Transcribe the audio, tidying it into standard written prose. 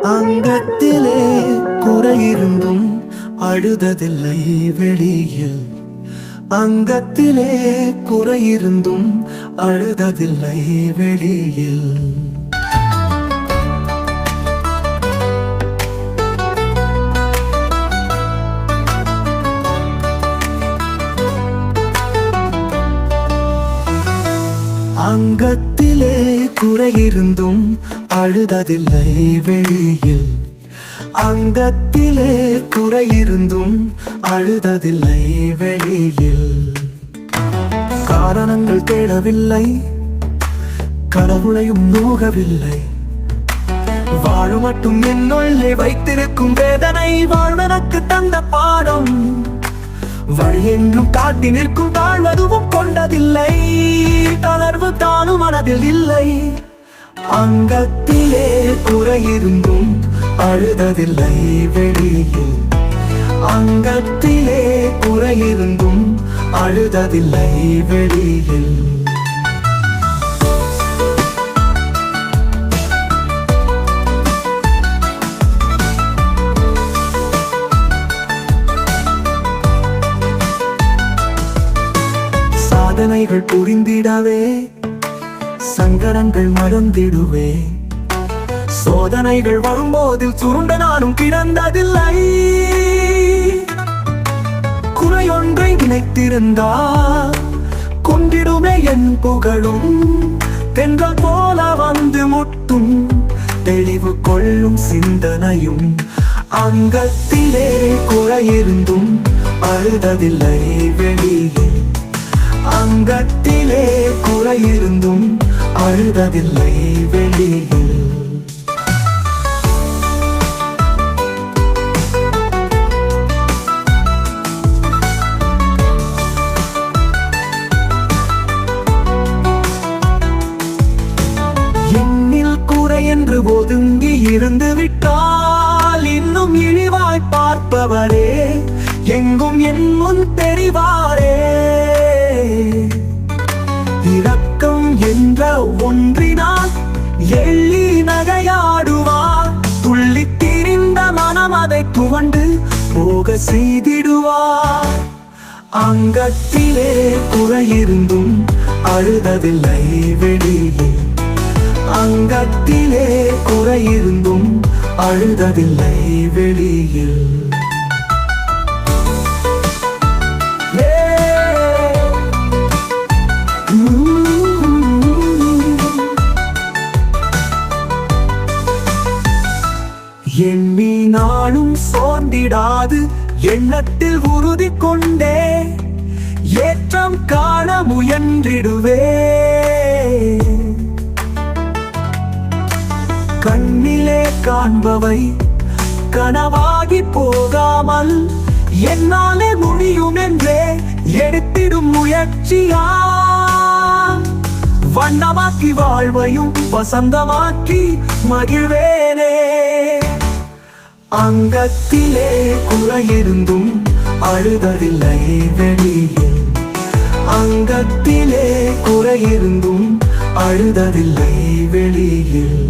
அங்கத்திலே குறையிருந்தும் அழுததில்லை வெளியில். அங்கத்திலே குறையிருந்தும் அழுததில்லை வெளியில். அங்கத்திலே குறையிருந்தும் அழுததில்லை வெளியில். அங்கத்திலே குறையிருந்தும் அழுததில்லை வெளியில். காரணங்கள் தேடவில்லை, கடவுளையும் நோகவில்லை. வாழு மட்டும் என்னுள்ளே வைத்திருக்கும் வேதனை வாழ்வதற்கு தந்த பாடம். வழி என்றும் காட்டி நிற்கும் தாழ்வதுவும் கொண்டதில்லை, தளர்வு தானும் மனதில் இல்லை. அங்கத்திலே குறையிருந்தும் அழுததில்லை வெளியில். அங்கத்திலே குறையிருந்தும் அழுததில்லை வெளியில். சாதனைகள் புரிந்திடவே சங்கடங்கள் மறந்திடுவே. சோதனைகள் வரும்போதில் சுருண்ட நானும் கிடந்ததில்லை. குறையொன்றை நினைத்திருந்தால் கொண்டிடுமே என் புகழும். தென்றல் போல வந்து முட்டும் தெளிவு கொள்ளும் சிந்தனையும். அங்கத்திலே குறையிருந்தும் அழுததில்லை வெளியே. அங்கத்திலே குறையிருந்தும் அழுததில்லை வெளியில். என்னில் குறை என்று ஒதுங்கி இருந்து விட்டால் இன்னும் இழிவாய் பார்ப்பவரே எங்கும் என் முன் தெரிவாரே. இரக்கம் என்ற ஒன்றினால் எள்ளி நகையாடுவார். துள்ளி திரிந்த மனம் அதை துவண்டு போக செய்திடுவார். அங்கத்திலே குறையிருந்தும் அழுததில்லை வெளியே. அங்கத்திலே குறையிருந்தும் அழுததில்லை வெளியில். எண்ணி நாளும் சோர்ந்திடாது எண்ணத்தில் உறுதி கொண்டே ஏற்றம் காண முயன்றிடுவே. கண்ணிலே காண்பவை கனவாகி போகாமல் என்னாலே முடியும் என்றே எடுத்திடும் முயற்சியா. வண்ணமாக்கி வாழ்வையும் வசந்தமாக்கி மகிழ்வேனே. அங்கத்திலே குறையிருந்தும் அழுததில்லை வெளியில். அங்கத்திலே குறையிருந்தும் அழுததில்லை வெளியில்.